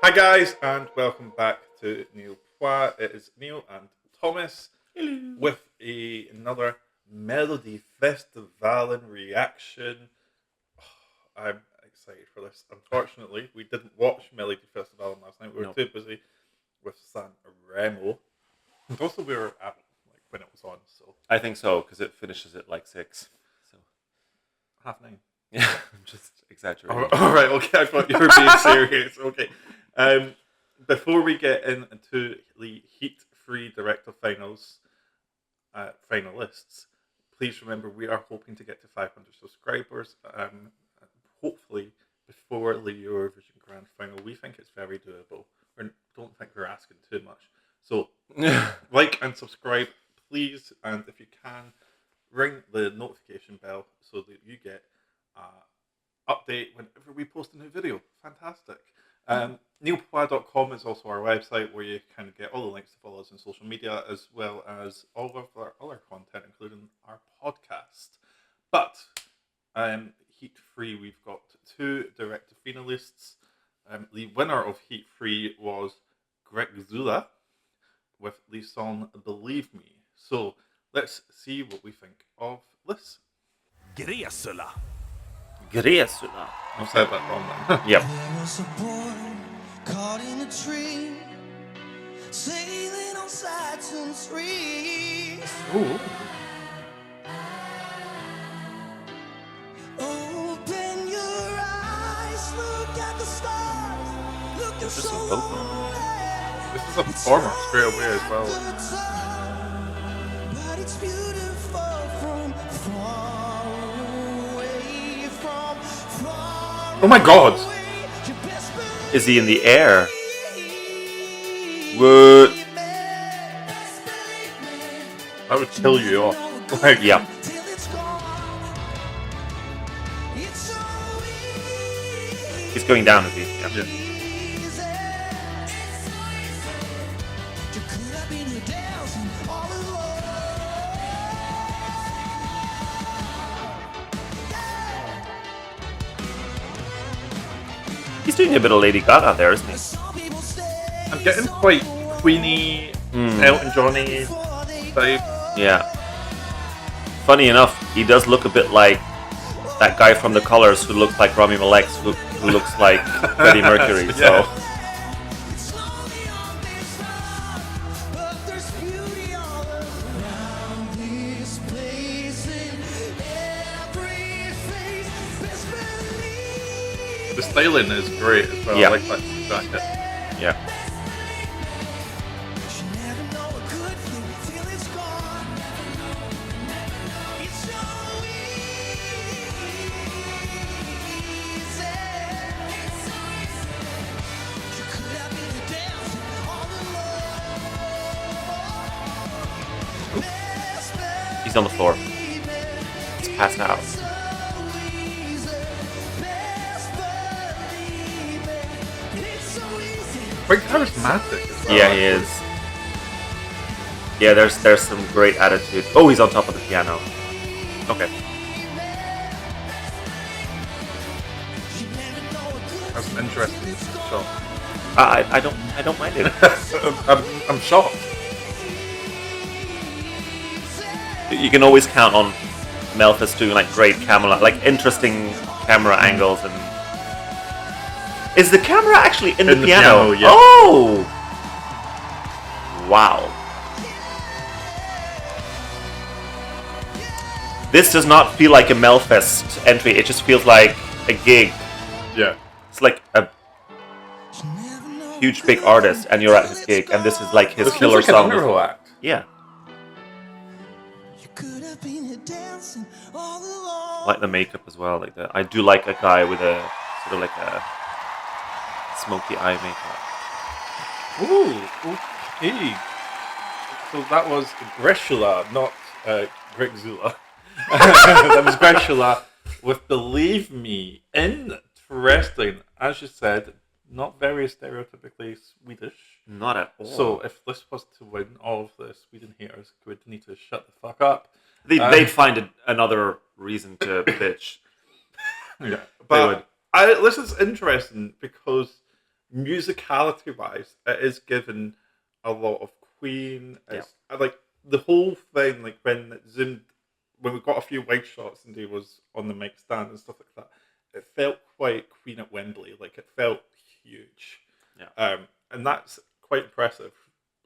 Hi guys, and welcome back to Neil Poir. It is Neil and Thomas with another Melodifestivalen reaction. I'm excited for this. Unfortunately, we didn't watch Melodifestivalen last night. We were too busy with San Remo. And also, we were at when it was on. So I think so because it finishes at like 6. So 9:30. yeah, I'm just exaggerating. All right, okay. I thought you were being serious. Okay. Before we get into the heat-free director finals finalists, please remember we are hoping to get to 500 subscribers. Hopefully before the Eurovision Grand Final. We think it's very doable. We don't think we're asking too much. So like and subscribe, please, and if you can, ring the notification bell so that you get update whenever we post a new video. Fantastic. Neilpoir.com is also our website where you can get all the links to follow us on social media as well as all of our other content, including our podcast. But Heat Free, we've got 2 director finalists. The winner of Heat Free was Greczula with the song Believe Me. So let's see what we think of this. Greczula. Greczula. I said that wrong then. Yep. There was a boy caught in a tree, sailing on Saturn's rings. Ooh. Open your eyes, look at the stars, look at Interesting so vocal. lonely. This is a performer straight away as well. But it's beautiful from far away, from far Oh my god! away. You best believe Is he in the air? me. What? That would kill you off. Like, Yeah. Till it's gone. It's so easy. He's going down, is he? Yeah. yeah. You could have been here dancing all alone. He's doing a bit of Lady Gaga there, isn't he? Some people say I'm getting quite Queenie, Elton Johnny type. Yeah. Funny enough, he does look a bit like that guy from The Colours who looks like Rami Malek, who looks like Freddie Mercury. So it's lonely on this earth, but there's beauty all around this place in every face. Best believe. The styling is great as well. Yeah. I like that jacket. yeah. You never know a good thing till it's gone. It's so easy. You could have been dancing all alone. He's on the floor. He's passed out. Quite charismatic as well. Yeah, he is. Yeah, there's some great attitude. Oh, he's on top of the piano. Okay. That's an interesting shot. I don't mind it. I'm shocked. You can always count on Melfest doing like great camera, like interesting camera angles. And is the camera actually in the piano? Yeah. Oh, wow! This does not feel like a Melfest entry. It just feels like a gig. Yeah. It's like a huge big artist, and you're at his gig, and this is like his This feels killer like an song. Underhill act. Yeah, You could have been here dancing all along. I like the makeup as well. Like I do like a guy with a sort of like a smoky eye makeup. Ooh, okay. So that was Greczula, not Greczula. That was Greczula with Believe Me. Interesting. As you said, not very stereotypically Swedish. Not at all. So if this was to win, all of the Sweden haters would need to shut the fuck up. they'd find another reason to bitch. Yeah, They would. but this is interesting because musicality-wise, it is given a lot of Queen. Yeah. It's like the whole thing, like when it zoomed, when we got a few wide shots and he was on the mic stand and stuff like that, it felt quite Queen at Wembley. Like it felt huge. Yeah. And that's quite impressive,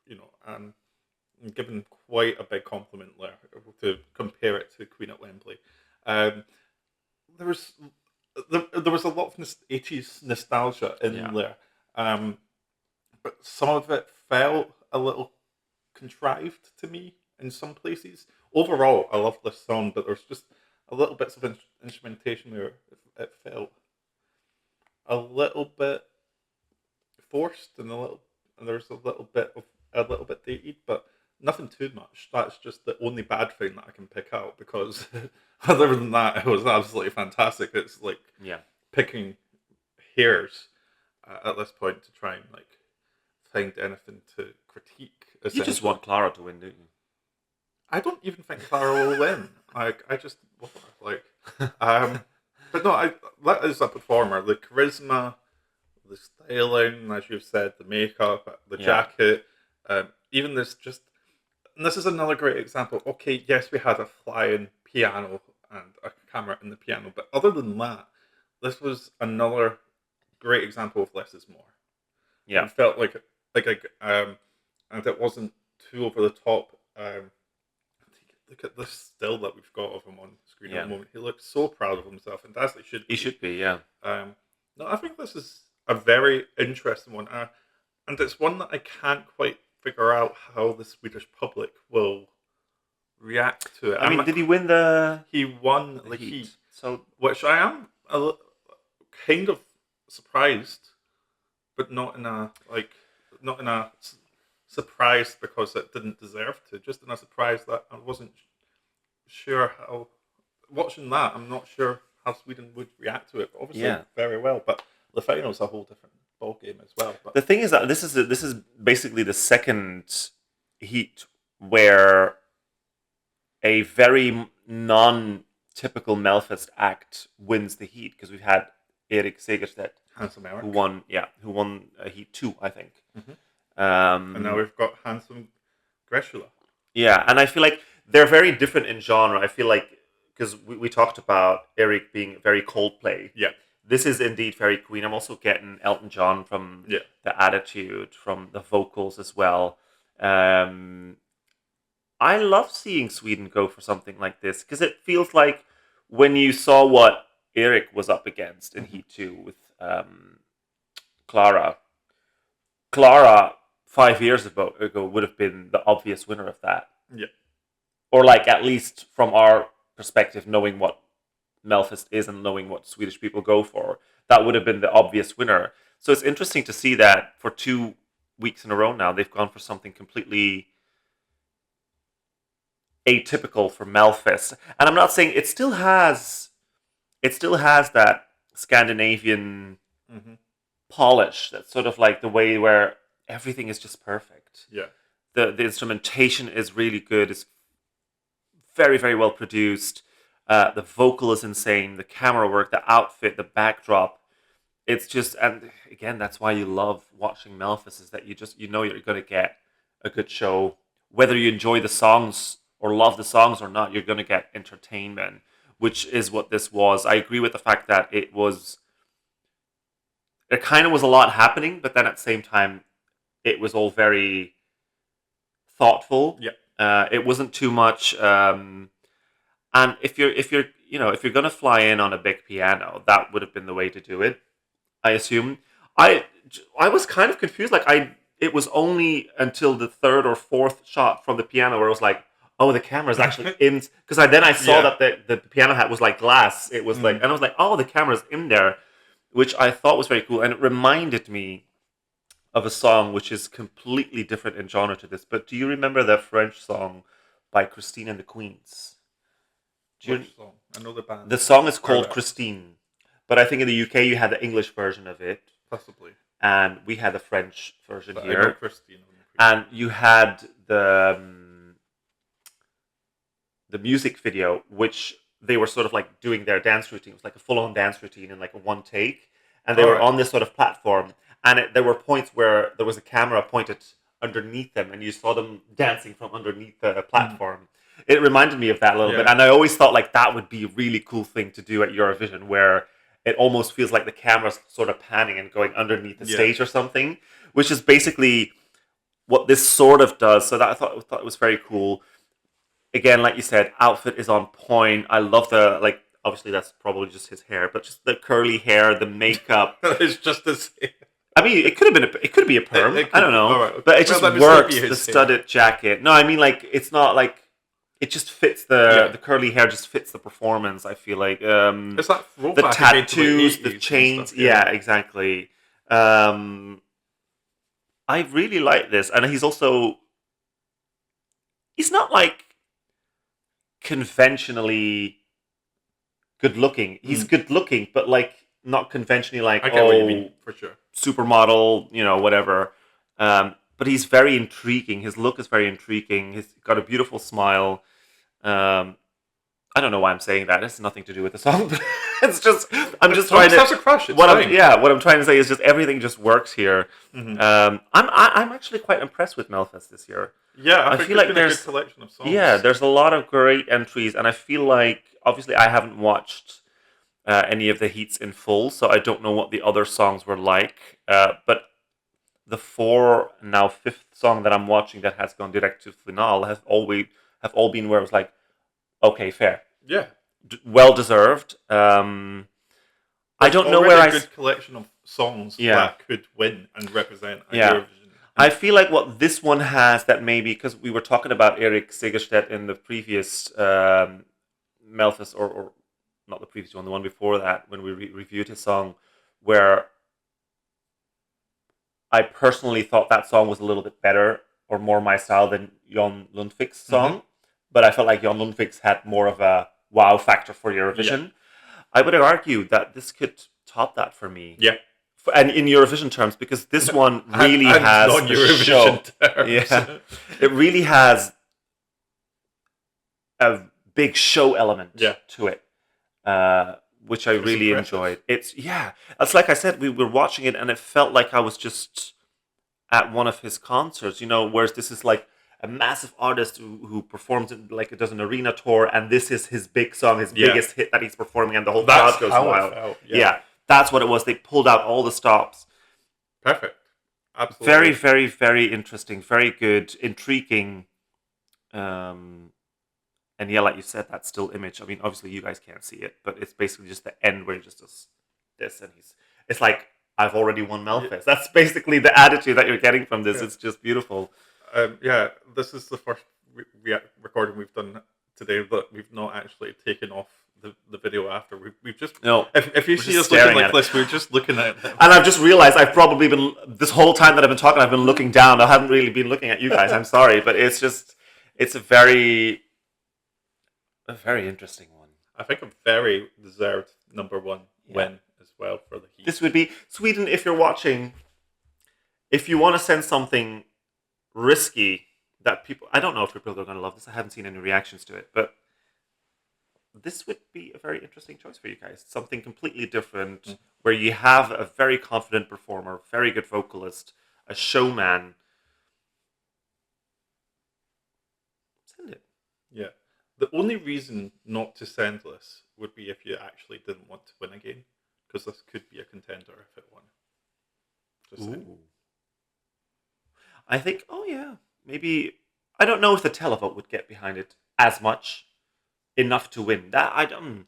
you know, and given quite a big compliment there to compare it to Queen at Wembley. Um, there was there was a lot of 80s nostalgia in Yeah. there, but some of it felt a little contrived to me in some places. Overall, I love this song, but there's just a little bits of instrumentation where it felt a little bit forced and there's a little bit dated, but nothing too much. That's just the only bad thing that I can pick out because other than that, it was absolutely fantastic. It's like Yeah. picking hairs at this point to try and like find anything to critique. You just essentially. want Clara to win, don't you? I don't even think Clara will win. Like I just like, but no, that is a performer. The charisma, the styling, as you've said, the makeup, the Yeah. jacket, even this just. And this is another great example. Okay, yes, we had a flying piano and a camera in the piano, but other than that, this was another great example of less is more. Yeah. It felt like and it wasn't too over the top. Look at this still that we've got of him on screen at the moment. He looks so proud of himself, and as he should be. He should be, yeah. No, I think this is a very interesting one, and it's one that I can't quite figure out how the Swedish public will react to it. I mean, did he win the He won the Heat? Heat, So which I am kind of surprised, but not in a surprise because it didn't deserve to. Just in a surprise that I wasn't sure how. Watching that, I'm not sure how Sweden would react to it. But obviously, Yeah. very well. But the final's a whole different ball game as well. But the thing is that this is basically the second Heat where a very non-typical Melfest act wins the Heat, because we've had Erik Segerstedt Handsome Eric, who won Heat 2, I think. and now we've got Handsome Greczula. Yeah, and I feel like they're very different in genre. I feel like, because we talked about Eric being very Coldplay. Yeah. This is indeed very Queen. I'm also getting Elton John from the attitude, from the vocals as well. I love seeing Sweden go for something like this, because it feels like when you saw what Eric was up against in Heat 2 with Clara 5 years ago would have been the obvious winner of that. Yeah. Or like, at least from our perspective, knowing what Melfest is and knowing what Swedish people go for, that would have been the obvious winner. So it's interesting to see that for 2 weeks in a row now, they've gone for something completely atypical for Melfest. And I'm not saying it still has that Scandinavian polish, that's sort of like the way where everything is just perfect. Yeah. The instrumentation is really good. It's very, very well produced. The vocal is insane. The camera work, the outfit, the backdrop. It's just, and again, that's why you love watching Melfest, is that you know you're going to get a good show. Whether you enjoy the songs or love the songs or not, you're going to get entertainment, which is what this was. I agree with the fact that there kind of was a lot happening, but then at the same time, it was all very thoughtful. Yeah. It wasn't too much. And if you're gonna fly in on a big piano, that would have been the way to do it, I assume. I was kind of confused. Like it was only until the third or fourth shot from the piano where I was like, oh, the camera's actually in, because I saw that the piano hat was like glass. It was like, and I was like, oh, the camera's in there, which I thought was very cool, and it reminded me of a song which is completely different in genre to this. But do you remember the French song by Christine and the Queens? Which song? I know the band. The song is called Christine, but I think in the UK you had the English version of it, Possibly. and we had the French version But I here. know Christine. And you had the music video, which they were sort of like doing their dance routine. It was like a full-on dance routine in like a one take, and they were on this sort of platform. and there were points where there was a camera pointed underneath them, and you saw them dancing from underneath the platform. It reminded me of that a little bit, and I always thought like that would be a really cool thing to do at Eurovision, where it almost feels like the camera's sort of panning and going underneath the stage or something, which is basically what this sort of does. So that I thought it was very cool. Again, like you said, outfit is on point. I love the, like, obviously that's probably just his hair, but just the curly hair, the makeup. It's just his hair. I mean, it could be a perm. It could, I don't know, right, okay. but it just Well, works. The studded jacket. No, I mean, like, it's not like it just fits the curly hair. Just fits the performance. I feel like it's that the tattoos, the chains. Stuff, yeah, exactly. I really like this, and he's not like conventionally good looking. He's good looking, but like not conventionally like, I get what you mean, for sure. Supermodel, whatever. But he's very intriguing. His look is very intriguing. He's got a beautiful smile. I don't know why I'm saying that. It has nothing to do with the song. But it's just I'm just trying to. Has a crush. What I'm trying to say is just everything just works here. I'm actually quite impressed with Melfest this year. Yeah, I feel like there's a good collection of songs. Yeah, there's a lot of great entries, and I feel like obviously I haven't watched any of the heats in full, so I don't know what the other songs were like. But the fifth song that I'm watching that has gone direct to finale have all been where it was like, okay, fair, yeah, well deserved. I don't know where a good collection of songs that could win and represent Eurovision. I feel like what this one has that maybe, because we were talking about Erik Segerstedt in the previous Melfest, or not the previous one, the one before that, when we reviewed his song, where I personally thought that song was a little bit better or more my style than Jon Lundvik's song, but I felt like Jon Lundvik's had more of a wow factor for Eurovision. Yeah. I would argue that this could top that for me. Yeah. And in Eurovision terms, because this one really has a show. Yeah, it really has a big show element to it, which I really enjoyed. It's like I said, we were watching it, and it felt like I was just at one of his concerts. Whereas this is like a massive artist who performs in, like, it does an arena tour, and this is his big song, his biggest hit that he's performing, and the whole crowd goes wild. Yeah. That's what it was. They pulled out all the stops. Perfect. Absolutely. Very, very, very interesting. Very good. Intriguing. And yeah, like you said, that still image. I mean, obviously you guys can't see it, but it's basically just the end where he just does this, and it's like, I've already won Melfest. Yeah. That's basically the attitude that you're getting from this. Yeah. It's just beautiful. This is the first recording we've done today that we've not actually taken off the video after. We've just if you see us looking like this, we're just looking at it. And I've just realized I've probably been, this whole time that I've been talking, I've been looking down. I haven't really been looking at you guys. I'm sorry, but it's a very interesting one. I think a very deserved number one win as well for the heat. This would be Sweden. If you're watching, if you want to send something risky that people, I don't know if people are going to love this. I haven't seen any reactions to it, but this would be a very interesting choice for you guys. Something completely different, where you have a very confident performer, very good vocalist, a showman. Send it. Yeah. The only reason not to send this would be if you actually didn't want to win again, because this could be a contender if it won. Just saying. I think, maybe, I don't know if the televote would get behind it as much. Enough to win. That I don't.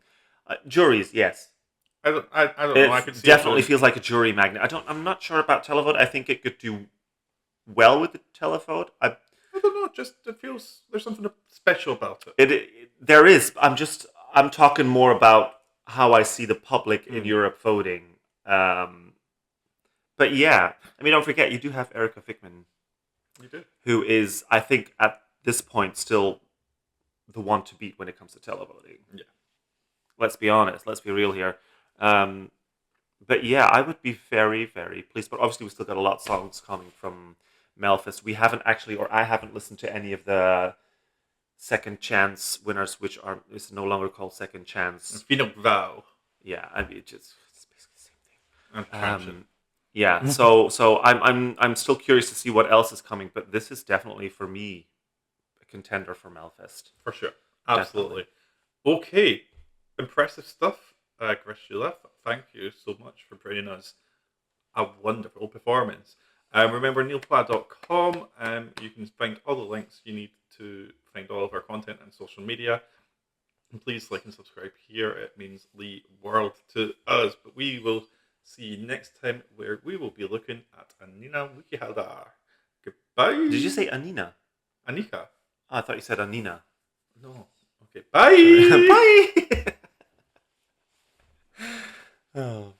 Juries, yes. I don't know. I could see definitely feels like a jury magnet. I'm not sure about televote. I think it could do well with the televote. I don't know. Just it feels there's something special about it. There is. I'm talking more about how I see the public in Europe voting. But yeah, I mean, don't forget you do have Erika Fickman. You do. Who is, I think, at this point still the one to beat when it comes to televoting. Yeah. Let's be honest. Let's be real here. But yeah, I would be very, very pleased. But obviously, we still got a lot of songs coming from Melfest. We haven't actually, or I haven't listened to any of the second chance winners, which is no longer called second chance. Final Vow. Yeah, I mean, it's basically the same thing. Yeah, so I'm still curious to see what else is coming, but this is definitely for me a contender for Melfest. For sure. Absolutely. Okay. Impressive stuff, Greczula. Thank you so much for bringing us a wonderful performance. Remember, neilpla.com. You can find all the links you need to find all of our content on social media. And please like and subscribe here. It means the world to us. But we will see you next time, where we will be looking at Anina Wikihada. Goodbye. Did you say Anina? Anika? Oh, I thought you said Anina. No. Okay. Bye. Bye. Oh.